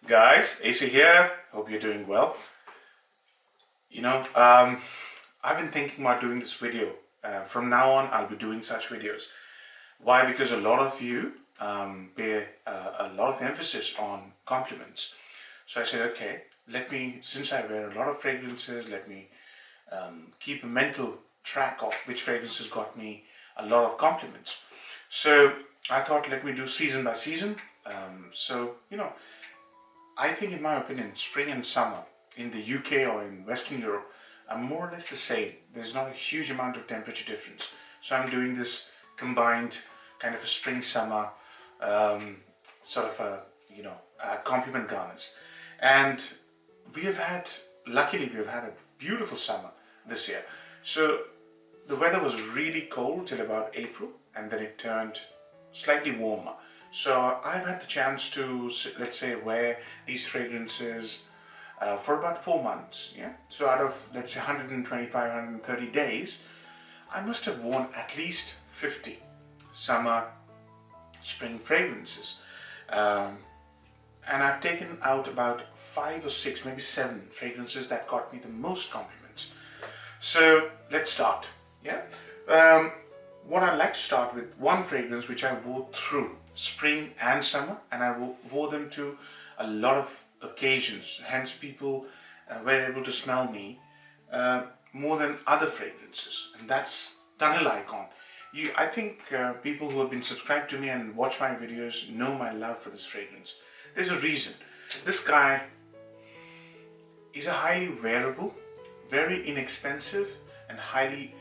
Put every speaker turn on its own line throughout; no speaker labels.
Guys, AC here. Hope you're doing well. I've been thinking about doing this video. From now on, I'll be doing such videos. Why? Because a lot of you pay a lot of emphasis on compliments. So I said, okay, since I wear a lot of fragrances, let me keep a mental track of which fragrances got me a lot of compliments. So I thought, let me do season by season. I think, in my opinion, spring and summer in the UK or in Western Europe are more or less the same. There's not a huge amount of temperature difference. So I'm doing this combined kind of a spring-summer compliment garners. And luckily, we have had a beautiful summer this year. So the weather was really cold till about April, and then it turned slightly warmer. So I've had the chance to, let's say, wear these fragrances for about 4 months. Yeah. So out of, let's say, 125, 130 days, I must have worn at least 50 summer, spring fragrances. And I've taken out about 5 or 6, maybe 7 fragrances that got me the most compliments. So let's start. Yeah. What I'd like to start with one fragrance which I wore through spring and summer, and I wore them to a lot of occasions. Hence, people were able to smell me more than other fragrances, and that's Tunnel Icon. I think people who have been subscribed to me and watch my videos know my love for this fragrance. There's a reason. This guy is a highly wearable, very inexpensive, and highly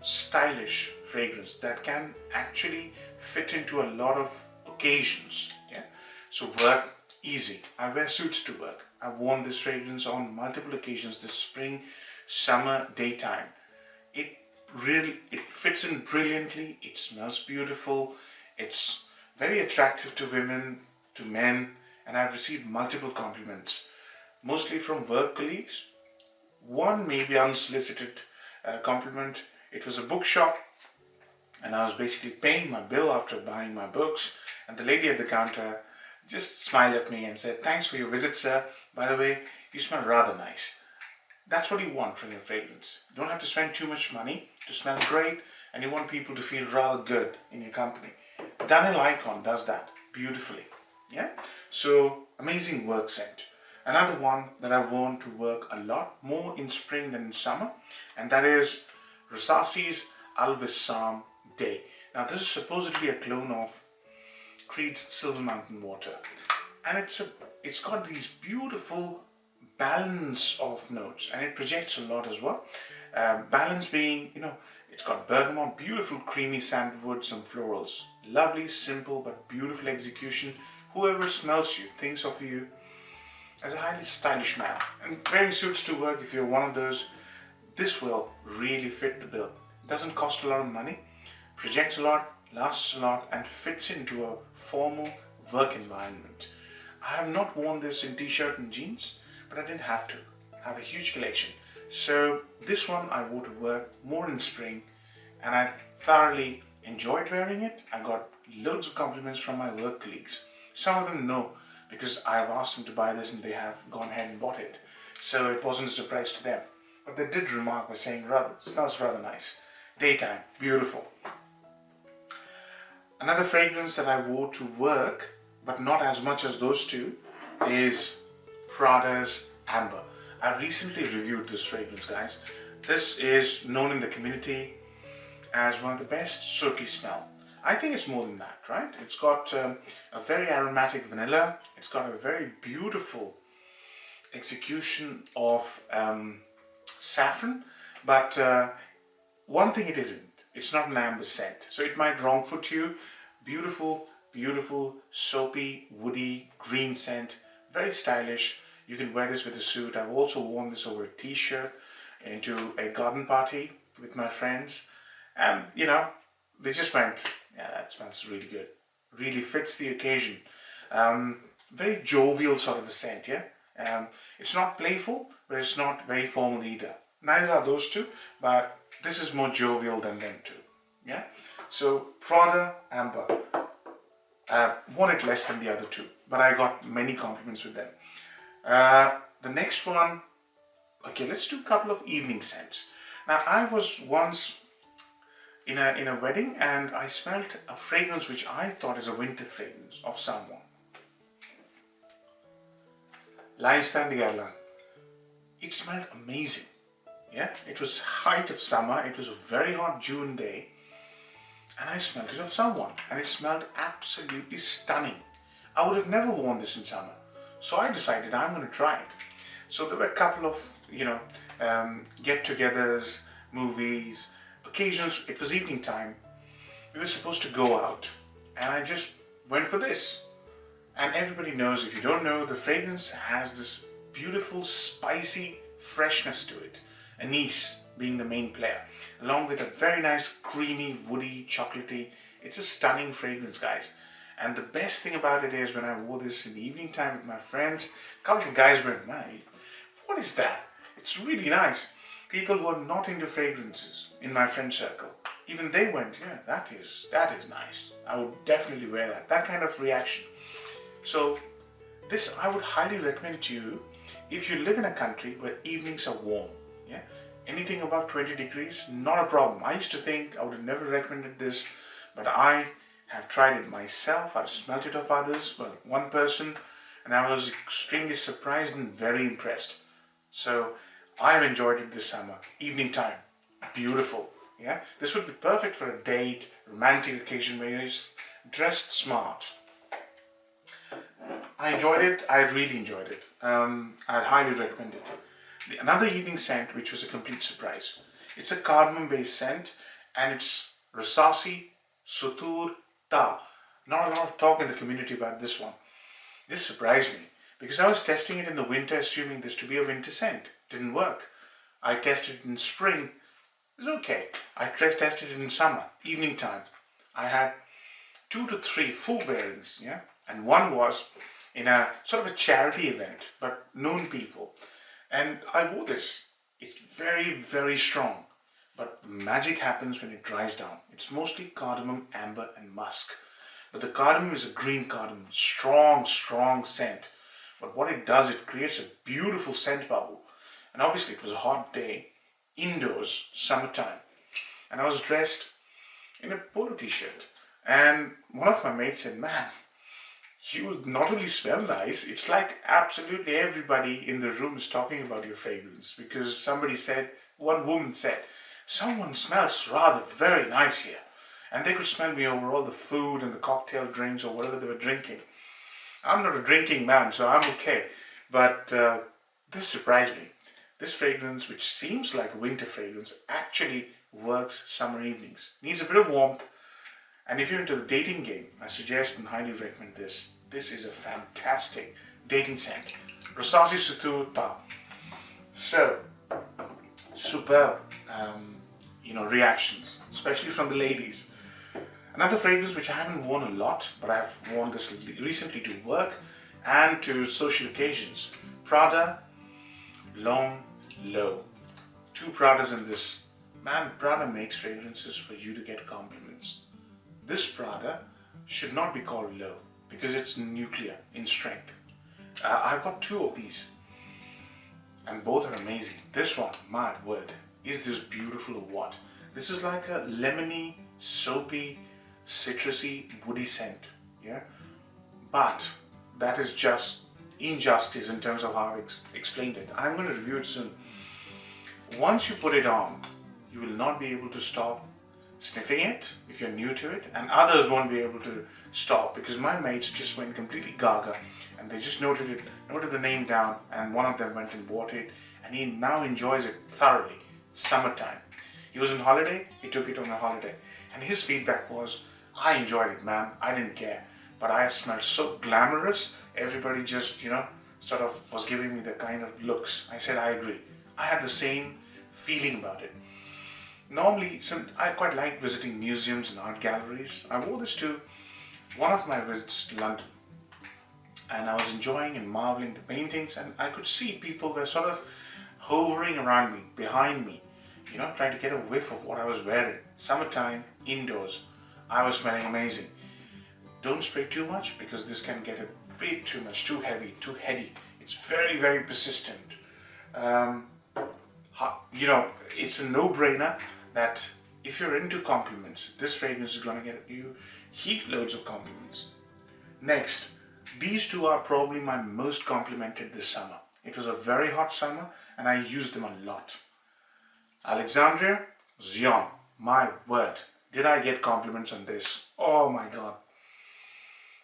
stylish fragrance that can actually fit into a lot of occasions. Yeah. So work, easy. I wear suits to work. I've worn this fragrance on multiple occasions this spring, summer, daytime. It fits in brilliantly. It smells beautiful. It's very attractive to women, to men, and I've received multiple compliments, mostly from work colleagues. One maybe unsolicited compliment. It was a bookshop, and I was basically paying my bill after buying my books, and the lady at the counter just smiled at me and said, "Thanks for your visit, sir. By the way, you smell rather nice." That's what you want from your fragrance. You don't have to spend too much money to smell great, and you want people to feel rather good in your company. Tunnel Icon does that beautifully. Yeah. So amazing work scent. Another one that I worn to work a lot more in spring than in summer, and that is Rasathi's Alvissam Day. Now, this is supposedly a clone of Creed's Silver Mountain Water, and it's got these beautiful balance of notes, and it projects a lot as well. Balance being, it's got bergamot, beautiful creamy sandalwood, some florals. Lovely, simple, but beautiful execution. Whoever smells you thinks of you as a highly stylish man. And wearing suits to work, if you're one of those, this will really fit the bill. It doesn't cost a lot of money, projects a lot, lasts a lot, and fits into a formal work environment. I have not worn this in t-shirt and jeans, but I didn't have to. I have a huge collection. So this one I wore to work more in spring, and I thoroughly enjoyed wearing it. I got loads of compliments from my work colleagues. Some of them know, because I've asked them to buy this and they have gone ahead and bought it. So it wasn't a surprise to them. But they did remark by saying, smells rather nice. Daytime, beautiful. Another fragrance that I wore to work, but not as much as those two, is Prada's Amber. I've recently reviewed this fragrance, guys. This is known in the community as one of the best soapy smell. I think it's more than that, right? It's got a very aromatic vanilla. It's got a very beautiful execution of saffron, but one thing it isn't. It's not an amber scent, so it might wrong foot you. Beautiful, beautiful, soapy, woody, green scent. Very stylish. You can wear this with a suit. I've also worn this over a t-shirt into a garden party with my friends, and they just went, "Yeah, that smells really good." Really fits the occasion. Very jovial sort of a scent, yeah. It's not playful, but it's not very formal either. Neither are those two, but this is more jovial than them two. Yeah. So Prada Amber. Won it less than the other two, but I got many compliments with them. The next one, okay, let's do a couple of evening scents. Now, I was once in a wedding and I smelled a fragrance which I thought is a winter fragrance of someone. Laistan. It smelled amazing. Yeah, it was height of summer. It was a very hot June day, and I smelled it of someone, and it smelled absolutely stunning. I would have never worn this in summer, so I decided I'm going to try it. So there were a couple of get-togethers, movies, occasions. It was evening time. We were supposed to go out, and I just went for this. And everybody knows, if you don't know, the fragrance has this beautiful, spicy freshness to it. Anise being the main player, along with a very nice, creamy, woody, chocolatey. It's a stunning fragrance, guys. And the best thing about it is when I wore this in the evening time with my friends, a couple of guys went, "Man, what is that? It's really nice." People who are not into fragrances in my friend circle, even they went, "Yeah, that is nice. I would definitely wear that." That kind of reaction. So this I would highly recommend to you if you live in a country where evenings are warm. Yeah, anything above 20 degrees, not a problem. I used to think I would have never recommended this, but I have tried it myself. I've smelt it of others, well, one person, and I was extremely surprised and very impressed. So I've enjoyed it this summer. Evening time, beautiful. Yeah, this would be perfect for a date, romantic occasion where you're dressed smart. I enjoyed it. I really enjoyed it. I'd highly recommend it. Another evening scent, which was a complete surprise. It's a cardamom-based scent, and it's Rasathi Sutur Ta. Not a lot of talk in the community about this one. This surprised me because I was testing it in the winter, assuming this to be a winter scent. Didn't work. I tested it in spring. It's okay. I tested it in summer, evening time. I had 2 to 3 full bearings, yeah, and one was in a sort of a charity event, but known people. And I wore this. It's very, very strong. But magic happens when it dries down. It's mostly cardamom, amber, and musk. But the cardamom is a green cardamom. Strong, strong scent. But what it does, it creates a beautiful scent bubble. And obviously it was a hot day, indoors, summertime. And I was dressed in a polo t-shirt. And one of my mates said, "Man, you not only smell nice, it's like absolutely everybody in the room is talking about your fragrance." Because somebody said, one woman said, "Someone smells rather very nice here." And they could smell me over all the food and the cocktail drinks or whatever they were drinking. I'm not a drinking man, so I'm okay. But this surprised me. This fragrance, which seems like a winter fragrance, actually works summer evenings. Needs a bit of warmth. And if you're into the dating game, I suggest and highly recommend this. This is a fantastic dating scent. Rasathi Sutur Ta. So, superb, reactions, especially from the ladies. Another fragrance which I haven't worn a lot, but I've worn this recently to work and to social occasions. Prada Long Low. 2 Pradas in this. Man, Prada makes fragrances for you to get compliments. This Prada should not be called low because it's nuclear in strength. I've got 2 of these and both are amazing. This one, my word, is this beautiful or what? This is like a lemony, soapy, citrusy, woody scent. Yeah, but that is just injustice in terms of how I've explained it. I'm going to review it soon. Once you put it on, you will not be able to stop sniffing it if you're new to it, and others won't be able to stop because my mates just went completely gaga and they just noted the name down, and one of them went and bought it and he now enjoys it thoroughly. Summertime. He was on holiday, he took it on a holiday, and his feedback was, "I enjoyed it, man, I didn't care, but I smelled so glamorous, everybody just, sort of was giving me the kind of looks." I said, "I agree. I had the same feeling about it." Normally, I quite like visiting museums and art galleries. I wore this to one of my visits to London, and I was enjoying and marveling the paintings, and I could see people were sort of hovering around me, behind me, trying to get a whiff of what I was wearing. Summertime, indoors, I was smelling amazing. Don't spray too much because this can get a bit too much, too heavy, too heady. It's very, very persistent. It's a no-brainer that if you're into compliments, this fragrance is going to get you heap loads of compliments. Next, these two are probably my most complimented this summer. It was a very hot summer and I used them a lot. Alexandria, Zion, my word, did I get compliments on this? Oh my God.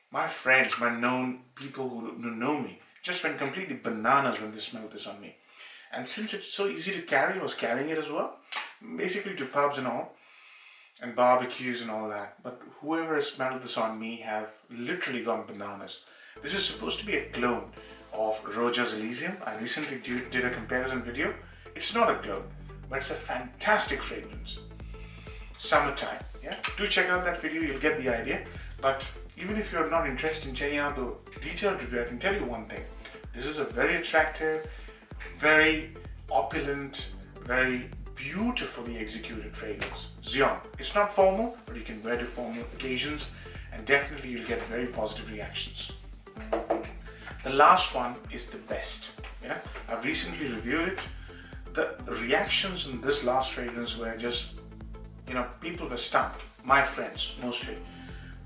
My friends, my known people who know me, just went completely bananas when they smelled this on me. And since it's so easy to carry, I was carrying it as well, basically to pubs and all, and barbecues and all that. But whoever has smelled this on me have literally gone bananas. This is supposed to be a clone of Roja's Elysium. I recently did a comparison video. It's not a clone, but it's a fantastic fragrance. Summertime, yeah? Do check out that video, you'll get the idea. But even if you're not interested in checking out the detailed review, I can tell you one thing. This is a very attractive, very opulent, very beautifully executed fragrance. Zion. It's not formal, but you can wear to formal occasions and definitely you'll get very positive reactions. The last one is the best. Yeah, I've recently reviewed it. The reactions in this last fragrance were just, people were stumped. My friends, mostly.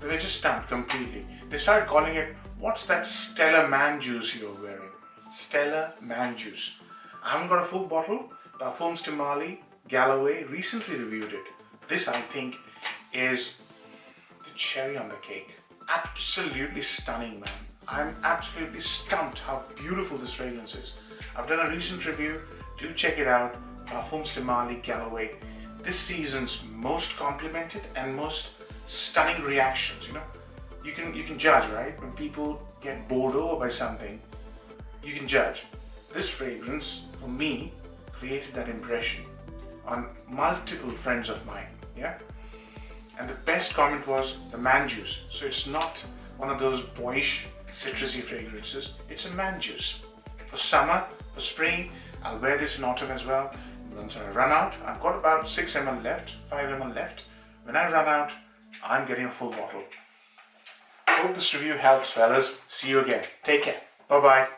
They were just stumped completely. They started calling it, what's that Stellar Man Juice you're wearing? Stellar Man Juice. I haven't got a full bottle. Parfums de Marly, Galloway, recently reviewed it. This, I think, is the cherry on the cake. Absolutely stunning, man. I'm absolutely stumped how beautiful this fragrance is. I've done a recent review. Do check it out. Parfums de Marly, Galloway. This season's most complimented and most stunning reactions. You can judge, right? When people get bowled over by something, you can judge. This fragrance, for me, created that impression on multiple friends of mine. Yeah, and the best comment was the man juice. So it's not one of those boyish citrusy fragrances. It's a man juice for summer, for spring. I'll wear this in autumn as well. Once I run out, I've got about 6 ml left, 5 ml left. When I run out, I'm getting a full bottle. Hope this review helps, fellas. See you again. Take care. Bye-bye.